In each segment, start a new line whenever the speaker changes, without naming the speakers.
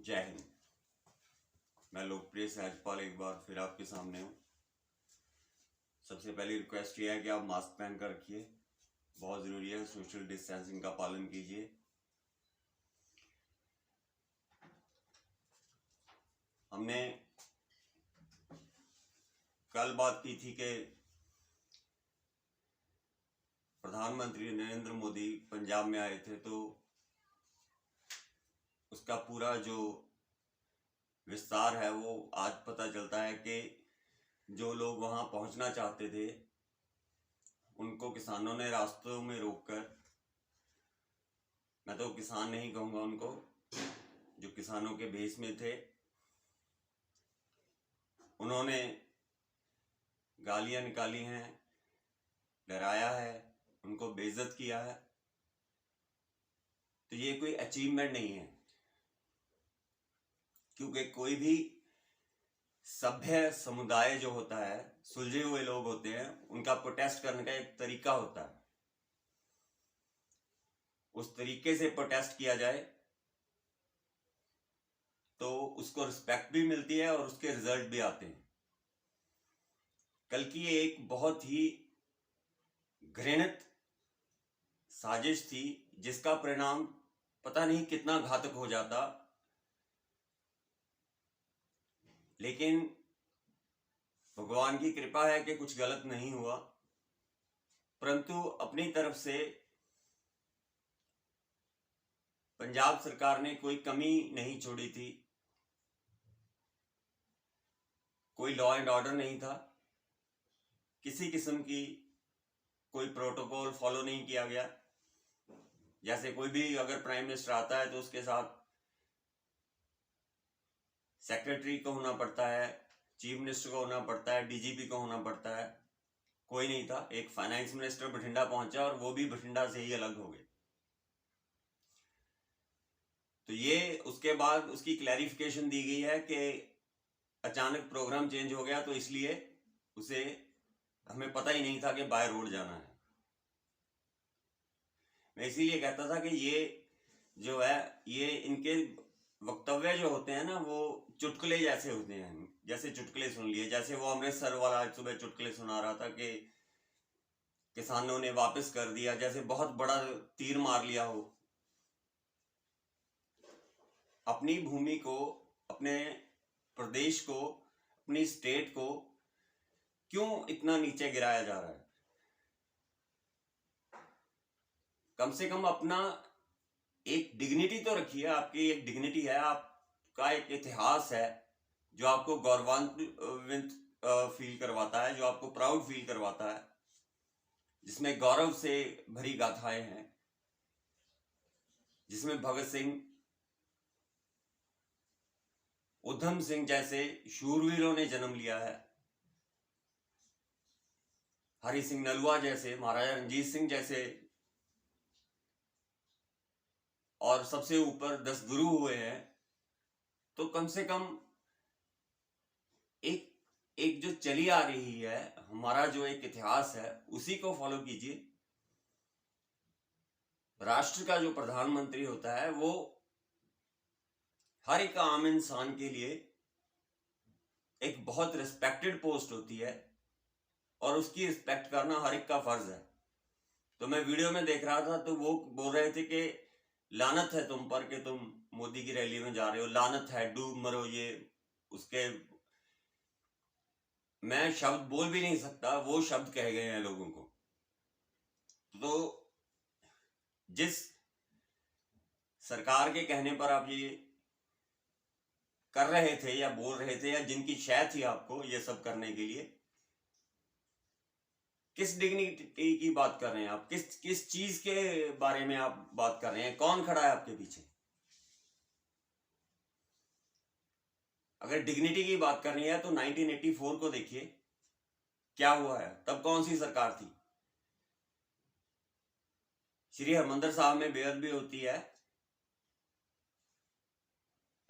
जय हिंद। मैं लोकप्रिय सहजपाल एक बार फिर आपके सामने हूँ। सबसे पहली रिक्वेस्ट ये है कि आप मास्क पहन कर रखिए, बहुत ज़रूरी है। सोशल डिस्टेंसिंग का पालन कीजिए। हमने कल बात की थी कि प्रधानमंत्री नरेंद्र मोदी पंजाब में आए थे, तो उसका पूरा जो विस्तार है वो आज पता चलता है कि जो लोग वहां पहुंचना चाहते थे उनको किसानों ने रास्तों में रोककर, मैं तो किसान नहीं कहूँगा उनको, जो किसानों के भेष में थे, उन्होंने गालियां निकाली हैं, डराया है, उनको बेइज्जत किया है। तो ये कोई अचीवमेंट नहीं है, क्योंकि कोई भी सभ्य समुदाय जो होता है, सुलझे हुए लोग होते हैं, उनका प्रोटेस्ट करने का एक तरीका होता है। उस तरीके से प्रोटेस्ट किया जाए तो उसको रिस्पेक्ट भी मिलती है और उसके रिजल्ट भी आते हैं। कल की एक बहुत ही घृणित साजिश थी, जिसका परिणाम पता नहीं कितना घातक हो जाता, लेकिन भगवान की कृपा है कि कुछ गलत नहीं हुआ। परंतु अपनी तरफ से पंजाब सरकार ने कोई कमी नहीं छोड़ी थी। कोई लॉ एंड ऑर्डर नहीं था, किसी किस्म की कोई प्रोटोकॉल फॉलो नहीं किया गया। जैसे कोई भी अगर प्राइम मिनिस्टर आता है तो उसके साथ सेक्रेटरी को होना पड़ता है, चीफ मिनिस्टर को होना पड़ता है, डीजीपी को होना पड़ता है। कोई नहीं था। एक फाइनेंस मिनिस्टर बठिंडा पहुंचा और वो भी बठिंडा से ही अलग हो गए। तो ये उसके बाद उसकी क्लैरिफिकेशन दी गई है कि अचानक प्रोग्राम चेंज हो गया, तो इसलिए उसे हमें पता ही नहीं था कि बाय रोड जाना है। मैं इसीलिए कहता था कि ये जो है, ये इनके वक्तव्य जो होते हैं ना, वो चुटकुले जैसे होते हैं। जैसे चुटकुले सुन लिए, जैसे वो अमृतसर वाला आज सुबह चुटकुले सुना रहा था कि किसानों ने वापस कर दिया, जैसे बहुत बड़ा तीर मार लिया हो। अपनी भूमि को, अपने प्रदेश को, अपनी स्टेट को क्यों इतना नीचे गिराया जा रहा है? कम से कम अपना एक डिग्निटी तो रखिए। आपकी एक डिग्निटी है, आपका एक इतिहास है जो आपको गौरवान्वित फील करवाता है, जो आपको प्राउड फील करवाता है, जिसमें गौरव से भरी गाथाएं हैं, जिसमें भगत सिंह, उधम सिंह जैसे शूरवीरों ने जन्म लिया है, हरि सिंह नलवा जैसे, महाराजा रणजीत सिंह जैसे, और सबसे ऊपर 10 गुरु हुए हैं। तो कम से कम एक जो चली आ रही है, हमारा जो एक इतिहास है, उसी को फॉलो कीजिए। राष्ट्र का जो प्रधानमंत्री होता है वो हर एक आम इंसान के लिए एक बहुत रिस्पेक्टेड पोस्ट होती है, और उसकी रिस्पेक्ट करना हर एक का फर्ज है। तो मैं वीडियो में देख रहा था, तो वो बोल रहे थे कि लानत है तुम पर कि तुम मोदी की रैली में जा रहे हो, लानत है, डूब मरो। ये उसके मैं शब्द बोल भी नहीं सकता, वो शब्द कह गए हैं लोगों को। तो जिस सरकार के कहने पर आप ये कर रहे थे या बोल रहे थे, या जिनकी शय थी आपको ये सब करने के लिए, किस डिग्निटी की बात कर रहे हैं आप? किस चीज के बारे में आप बात कर रहे हैं? कौन खड़ा है आपके पीछे? अगर डिग्निटी की बात करनी है तो 1984 को देखिए, क्या हुआ है। तब कौन सी सरकार थी? श्री हरमंदिर साहब में बेअदबी भी होती है।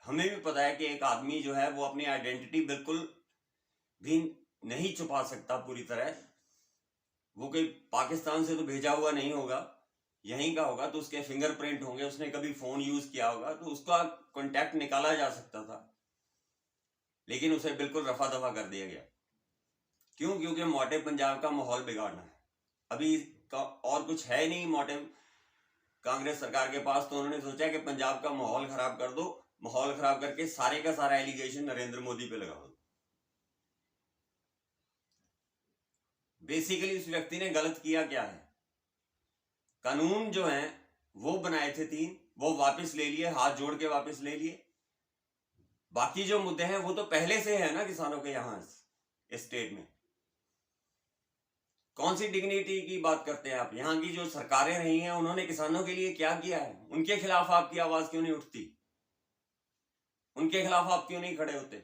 हमें भी पता है कि एक आदमी जो है वो अपनी आइडेंटिटी बिल्कुल भी नहीं छुपा सकता पूरी तरह। वो कोई पाकिस्तान से तो भेजा हुआ नहीं होगा, यहीं का होगा तो उसके फिंगरप्रिंट होंगे, उसने कभी फोन यूज किया होगा तो उसका कांटेक्ट निकाला जा सकता था, लेकिन उसे बिल्कुल रफा दफा कर दिया गया। क्यों? क्योंकि मोटे पंजाब का माहौल बिगाड़ना है। अभी और कुछ है नहीं मोटिव कांग्रेस सरकार के पास, तो उन्होंने सोचा कि पंजाब का माहौल खराब कर दो, माहौल खराब करके सारे का सारा एलिगेशन नरेंद्र मोदी पे लगा दो। बेसिकली उस व्यक्ति ने गलत किया क्या है? कानून जो है वो बनाए थे 3, वो वापस ले लिए, हाथ जोड़ के वापस ले लिए। बाकी जो मुद्दे हैं वो तो पहले से है ना किसानों के यहां स्टेट में। कौन सी डिग्निटी की बात करते हैं आप? यहाँ की जो सरकारें रही हैं उन्होंने किसानों के लिए क्या किया है? उनके खिलाफ आपकी आवाज क्यों नहीं उठती? उनके खिलाफ आप क्यों नहीं खड़े होते?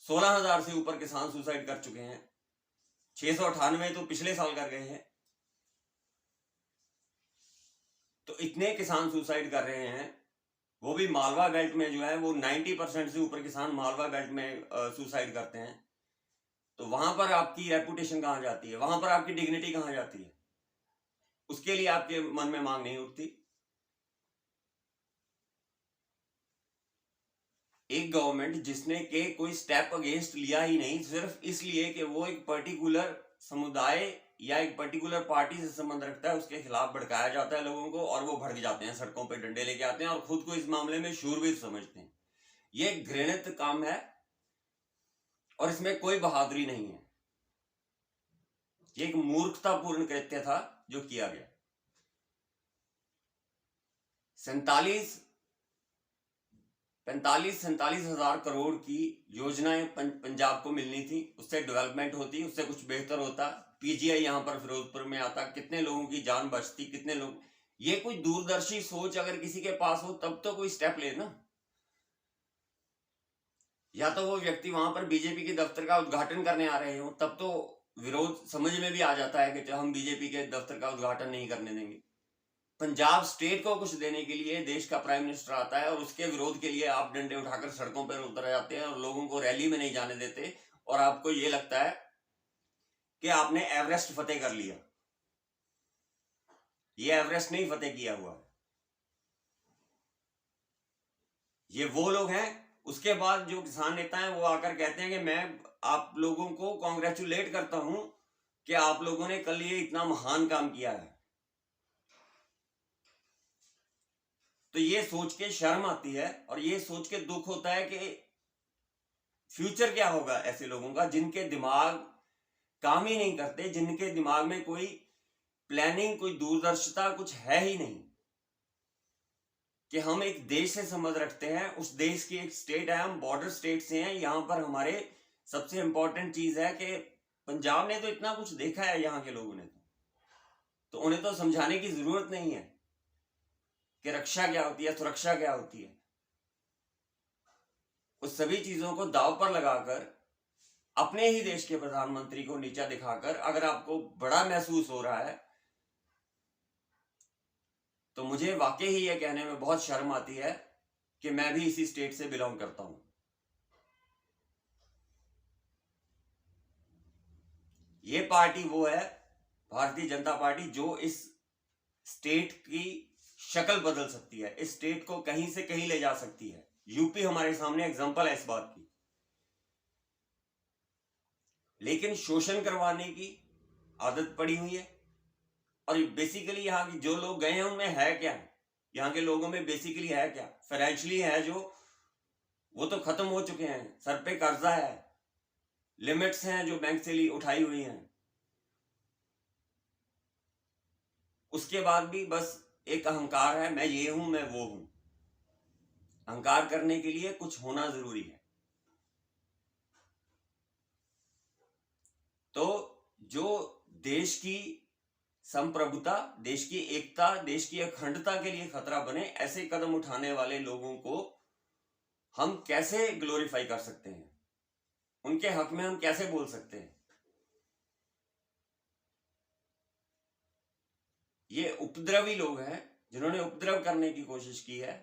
16,000 से ऊपर किसान सुसाइड कर चुके हैं, 698 तो पिछले साल कर गए हैं। तो इतने किसान सुसाइड कर रहे हैं, वो भी मालवा बेल्ट में जो है वो 90% से ऊपर किसान मालवा बेल्ट में सुसाइड करते हैं। तो वहां पर आपकी रेपुटेशन कहां जाती है? वहां पर आपकी डिग्निटी कहां जाती है? उसके लिए आपके मन में मांग नहीं उठती। एक गवर्नमेंट जिसने के कोई स्टेप अगेंस्ट लिया ही नहीं, सिर्फ इसलिए कि वो एक पर्टिकुलर समुदाय या एक पर्टिकुलर पार्टी से संबंध रखता है, उसके खिलाफ भड़काया जाता है लोगों को और वो भड़क जाते हैं, सड़कों पे डंडे लेके आते हैं और खुद को इस मामले में शूरवीर समझते हैं। ये घृणित काम है और इसमें कोई बहादुरी नहीं है। ये एक मूर्खतापूर्ण कृत्य था जो किया गया। 45 हजार करोड़ की योजनाएं पंजाब को मिलनी थी, उससे डेवलपमेंट होती, उससे कुछ बेहतर होता। पीजीआई यहां पर फिरोजपुर में आता, कितने लोगों की जान बचती, कितने लोग। ये कोई दूरदर्शी सोच अगर किसी के पास हो तब तो कोई स्टेप ले ना। या तो वो व्यक्ति वहां पर बीजेपी के दफ्तर का उद्घाटन करने आ रहे हो, तब तो विरोध समझ में भी आ जाता है कि हम बीजेपी के दफ्तर का उद्घाटन नहीं करने देंगे। पंजाब स्टेट को कुछ देने के लिए देश का प्राइम मिनिस्टर आता है और उसके विरोध के लिए आप डंडे उठाकर सड़कों पर उतर जाते हैं और लोगों को रैली में नहीं जाने देते, और आपको ये लगता है कि आपने एवरेस्ट फतेह कर लिया। ये एवरेस्ट नहीं फतेह किया हुआ। ये वो लोग हैं। उसके बाद जो किसान नेता हैं वो आकर कहते हैं कि मैं आप लोगों को कॉन्ग्रेचुलेट करता हूं कि आप लोगों ने कल ये इतना महान काम किया है। तो ये सोच के शर्म आती है और ये सोच के दुख होता है कि फ्यूचर क्या होगा ऐसे लोगों का जिनके दिमाग काम ही नहीं करते, जिनके दिमाग में कोई प्लानिंग, कोई दूरदर्शिता कुछ है ही नहीं कि हम एक देश से संबंध रखते हैं, उस देश की एक स्टेट है, हम बॉर्डर स्टेट से हैं। यहां पर हमारे सबसे इंपॉर्टेंट चीज है कि पंजाब ने तो इतना कुछ देखा है यहाँ के लोगों ने, तो उन्हें तो समझाने की जरूरत नहीं है कि रक्षा क्या होती है, सुरक्षा क्या होती है। उस सभी चीजों को दांव पर लगाकर अपने ही देश के प्रधानमंत्री को नीचा दिखाकर अगर आपको बड़ा महसूस हो रहा है तो मुझे वाकई ही यह कहने में बहुत शर्म आती है कि मैं भी इसी स्टेट से बिलोंग करता हूं। ये पार्टी वो है, भारतीय जनता पार्टी, जो इस स्टेट की शक्ल बदल सकती है, इस स्टेट को कहीं से कहीं ले जा सकती है। यूपी हमारे सामने एग्जांपल है इस बात की। लेकिन शोषण करवाने की आदत पड़ी हुई है। और बेसिकली यहाँ की जो लोग गए हैं उनमें है क्या? यहाँ के लोगों में बेसिकली है क्या? फाइनेंशियली है जो, वो तो खत्म हो चुके हैं, सर पे कर्जा है, लिमिट्स हैं जो बैंक से उठाई हुई हैं। उसके बाद भी बस एक अहंकार है, मैं ये हूं, मैं वो हूं। अहंकार करने के लिए कुछ होना जरूरी है। तो जो देश की संप्रभुता, देश की एकता, देश की अखंडता के लिए खतरा बने, ऐसे कदम उठाने वाले लोगों को हम कैसे ग्लोरीफाई कर सकते हैं? उनके हक में हम कैसे बोल सकते हैं? ये उपद्रवी लोग हैं जिन्होंने उपद्रव करने की कोशिश की है।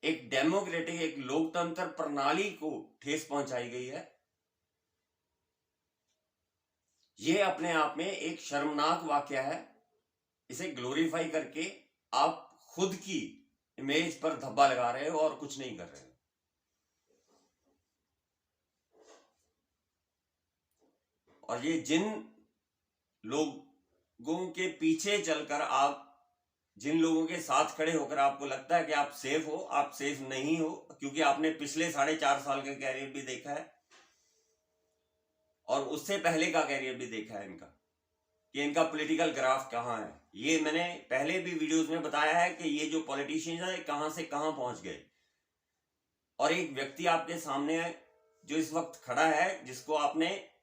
एक डेमोक्रेटिक, एक लोकतंत्र प्रणाली को ठेस पहुंचाई गई है। यह अपने आप में एक शर्मनाक वाकया है इसे ग्लोरीफाई करके आप खुद की इमेज पर धब्बा लगा रहे हो और कुछ नहीं कर रहे हो। और ये जिन लोगों के पीछे चलकर आप, जिन लोगों के साथ खड़े होकर आपको लगता है कि आप सेफ हो, आप सेफ नहीं हो, क्योंकि आपने पिछले 4.5 साल का कैरियर भी देखा है और उससे पहले का कैरियर भी देखा है इनका, कि इनका पॉलिटिकल ग्राफ कहाँ है। ये मैंने पहले भी वीडियोस में बताया है कि ये जो पॉलिटिशियंस है कहां से कहां पहुंच गए। और एक व्यक्ति आपके सामने है जो इस वक्त खड़ा है,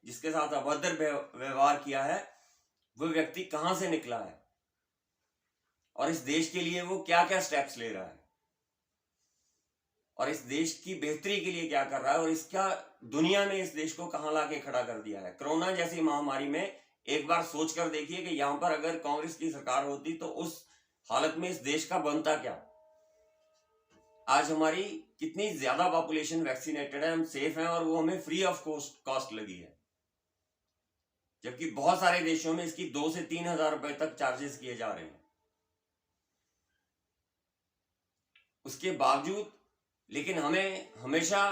जिसके साथ अभद्र व्यवहार किया है, वो व्यक्ति कहां से निकला है और इस देश के लिए वो क्या क्या स्टेप्स ले रहा है और इस देश की बेहतरी के लिए क्या कर रहा है और इसका दुनिया में इस देश को कहां लाके खड़ा कर दिया है। कोरोना जैसी महामारी में एक बार सोच कर देखिए कि यहां पर अगर कांग्रेस की सरकार होती तो उस हालत में इस देश का बनता क्या। आज हमारी कितनी ज्यादा पॉपुलेशन वैक्सीनेटेड है, हम सेफ हैं और वो हमें फ्री ऑफ कॉस्ट लगी है, जबकि बहुत सारे देशों में इसकी 2 से 3 हजार रुपए तक चार्जेस किए जा रहे हैं। उसके बावजूद लेकिन हमें हमेशा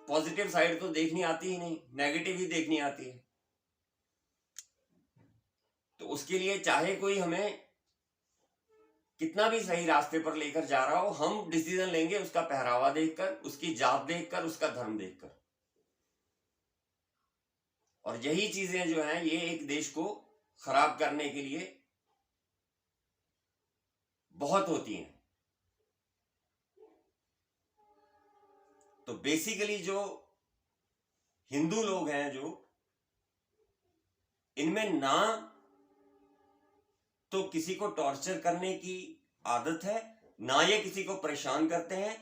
पॉजिटिव साइड तो देखनी आती ही नहीं, नेगेटिव ही देखनी आती है। तो उसके लिए चाहे कोई हमें कितना भी सही रास्ते पर लेकर जा रहा हो, हम डिसीजन लेंगे उसका पहरावा देखकर, उसकी जात देखकर, उसका धर्म देखकर। और यही चीजें जो हैं ये एक देश को खराब करने के लिए बहुत होती हैं। तो बेसिकली जो हिंदू लोग हैं, जो इनमें ना तो किसी को टॉर्चर करने की आदत है, ना ये किसी को परेशान करते हैं।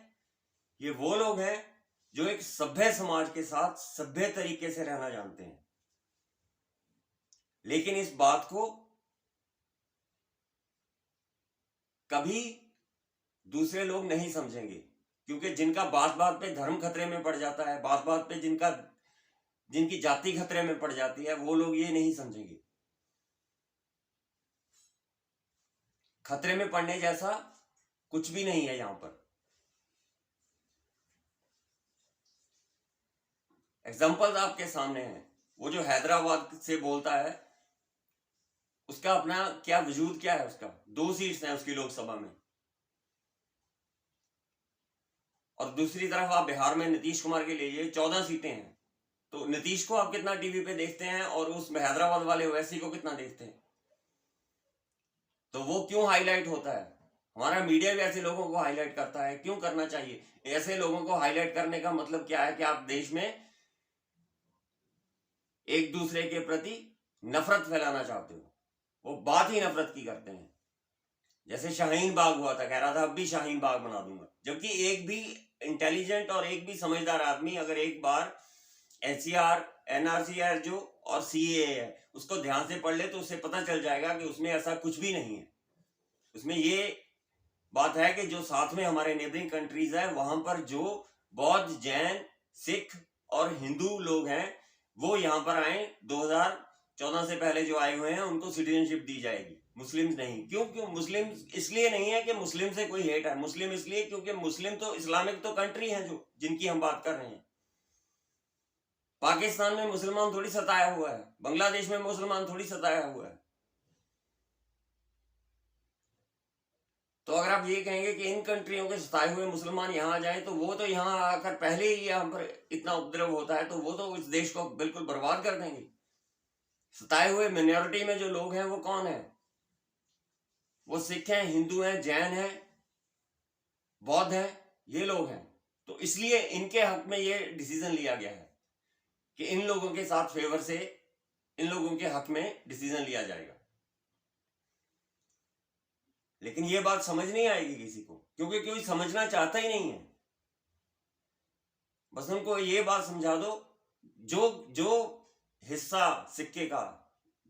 ये वो लोग हैं जो एक सभ्य समाज के साथ सभ्य तरीके से रहना जानते हैं। लेकिन इस बात को कभी दूसरे लोग नहीं समझेंगे, क्योंकि जिनका बात बात पे धर्म खतरे में पड़ जाता है, बात बात पे जिनकी जाति खतरे में पड़ जाती है, वो लोग ये नहीं समझेंगे। खतरे में पड़ने जैसा कुछ भी नहीं है यहां पर। एग्जाम्पल्स आपके सामने हैं। वो जो हैदराबाद से बोलता है उसका अपना क्या वजूद क्या है, उसका 2 सीट्स हैं उसकी लोकसभा में। और दूसरी तरफ आप बिहार में नीतीश कुमार के लिए 14 सीटें हैं। तो नीतीश को आप कितना टीवी पे देखते हैं और उस हैदराबाद वाले ओवैसी को कितना देखते हैं? तो वो क्यों हाईलाइट होता है? हमारा मीडिया भी ऐसे लोगों को हाईलाइट करता है, क्यों करना चाहिए? ऐसे लोगों को हाईलाइट करने का मतलब क्या है कि आप देश में एक दूसरे के प्रति नफरत फैलाना चाहते हो। वो बात ही नफरत की करते हैं। जैसे शाहीन बाग हुआ था, कह रहा था अब भी शाहीन बाग बना दूंगा, जबकि एक भी इंटेलिजेंट और एक भी समझदार आदमी अगर एक बार एनसीआर, एनआरसी जो और सीएए है उसको ध्यान से पढ़ ले तो उसे पता चल जाएगा कि उसमें ऐसा कुछ भी नहीं है। उसमें ये बात है कि जो साथ में हमारे नेबरिंग कंट्रीज है वहां पर जो बौद्ध, जैन, सिख और हिंदू लोग हैं वो यहां पर आए। 2014 से पहले जो आए हुए हैं उनको सिटीजनशिप दी जाएगी, मुस्लिम नहीं। क्यों मुस्लिम इसलिए नहीं है कि मुस्लिम से कोई हेट है, मुस्लिम इसलिए क्योंकि मुस्लिम तो इस्लामिक तो कंट्री है जो जिनकी हम बात कर रहे हैं। पाकिस्तान में मुसलमान थोड़ी सताया हुआ है, बांग्लादेश में मुसलमान थोड़ी सताया हुआ है। तो अगर आप ये कहेंगे कि इन कंट्रियों के सताए हुए मुसलमान यहाँ आ जाए तो वो तो यहाँ आकर पहले ही यहाँ पर इतना उपद्रव होता है तो वो तो इस देश को बिल्कुल बर्बाद कर देंगे। सताए हुए मिनॉरिटी में जो लोग हैं वो कौन है? वो सिख हैं, हिंदू हैं, जैन हैं, बौद्ध हैं, ये लोग हैं। तो इसलिए इनके हक में ये डिसीजन लिया गया है कि इन लोगों के साथ फेवर से इन लोगों के हक में डिसीजन लिया जाएगा। लेकिन ये बात समझ नहीं आएगी किसी को, क्योंकि कोई समझना चाहता ही नहीं है। बस उनको ये बात समझा दो, जो हिस्सा सिक्के का,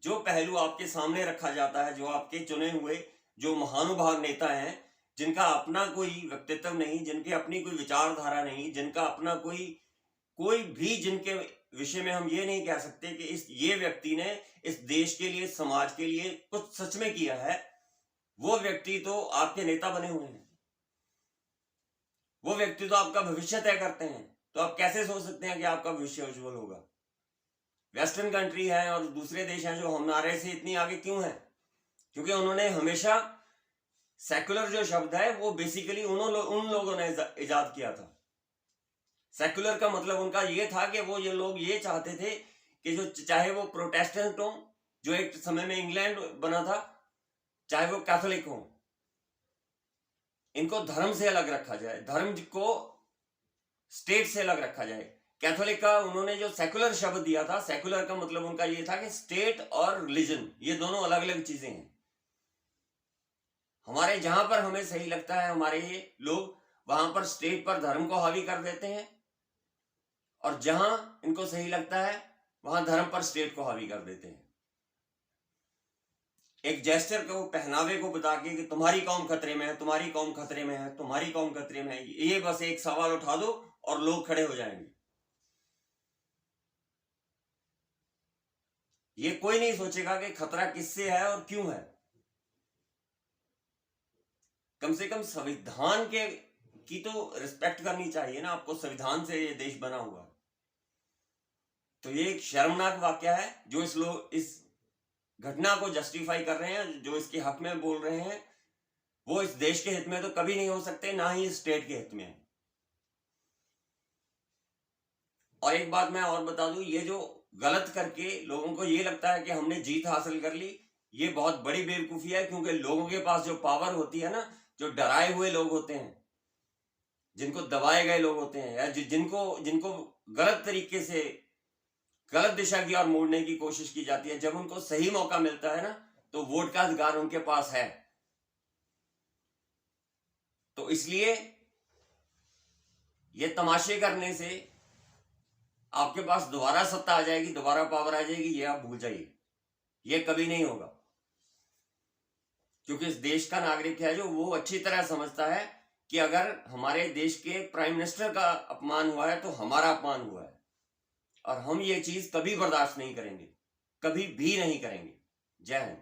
जो पहलू आपके सामने रखा जाता है, जो आपके चुने हुए जो महानुभाव नेता हैं, जिनका अपना कोई व्यक्तित्व नहीं, जिनके अपनी कोई विचारधारा नहीं, जिनका अपना कोई भी जिनके विषय में हम ये नहीं कह सकते कि ये व्यक्ति ने इस देश के लिए, समाज के लिए कुछ सच में किया है, वो व्यक्ति तो आपके नेता बने हुए हैं, वो व्यक्ति तो आपका भविष्य तय करते हैं, तो आप कैसे सोच सकते हैं कि आपका भविष्य उज्जवल होगा? वेस्टर्न कंट्री है और दूसरे देश हैं जो हमारे से इतनी आगे क्यों हैं? क्योंकि उन्होंने हमेशा सेकुलर जो शब्द है वो बेसिकली उन लोगों ने इजाद किया था। सेकुलर का मतलब उनका ये था कि वो ये लोग ये चाहते थे कि जो चाहे वो प्रोटेस्टेंट हो, जो एक समय में इंग्लैंड बना था, चाहे वो कैथोलिक हो, इनको धर्म से अलग रखा जाए, धर्म को स्टेट से अलग रखा जाए। कैथोलिक का उन्होंने जो सेकुलर शब्द दिया था, सेकुलर का मतलब उनका ये था कि स्टेट और रिलीजन ये दोनों अलग अलग चीजें हैं। हमारे जहां पर हमें सही लगता है, हमारे लोग वहां पर स्टेट पर धर्म को हावी कर देते हैं, और जहां इनको सही लगता है वहां धर्म पर स्टेट को हावी कर देते हैं। एक जेस्चर को, पहनावे को बता के कि तुम्हारी कौम खतरे में है, तुम्हारी कौम खतरे में है, तुम्हारी कौम खतरे में है, ये बस एक सवाल उठा दो और लोग खड़े हो जाएंगे। ये कोई नहीं सोचेगा कि खतरा किससे है और क्यों है। कम से कम संविधान के की तो रिस्पेक्ट करनी चाहिए ना आपको, संविधान से ये देश बना हुआ। तो ये एक शर्मनाक वाकया है जो इस घटना को जस्टिफाई कर रहे हैं, जो इसके हक में बोल रहे हैं, वो इस देश के हित में तो कभी नहीं हो सकते, ना ही इस स्टेट के हित में। और एक बात मैं और बता दूं, ये जो गलत करके लोगों को ये लगता है कि हमने जीत हासिल कर ली, ये बहुत बड़ी बेवकूफी है। क्योंकि लोगों के पास जो पावर होती है ना, जो डराए हुए लोग होते हैं, जिनको दबाए गए लोग होते हैं, या जिनको गलत तरीके से गलत दिशा की ओर मोड़ने की कोशिश की जाती है, जब उनको सही मौका मिलता है ना, तो वोट का अधिकार उनके पास है। तो इसलिए ये तमाशे करने से आपके पास दोबारा सत्ता आ जाएगी, दोबारा पावर आ जाएगी, ये आप भूल जाइए, ये कभी नहीं होगा। क्योंकि इस देश का नागरिक है जो, वो अच्छी तरह समझता है कि अगर हमारे देश के प्राइम मिनिस्टर का अपमान हुआ है तो हमारा अपमान हुआ है, और हम ये चीज कभी बर्दाश्त नहीं करेंगे, कभी भी नहीं करेंगे। जय हिंद।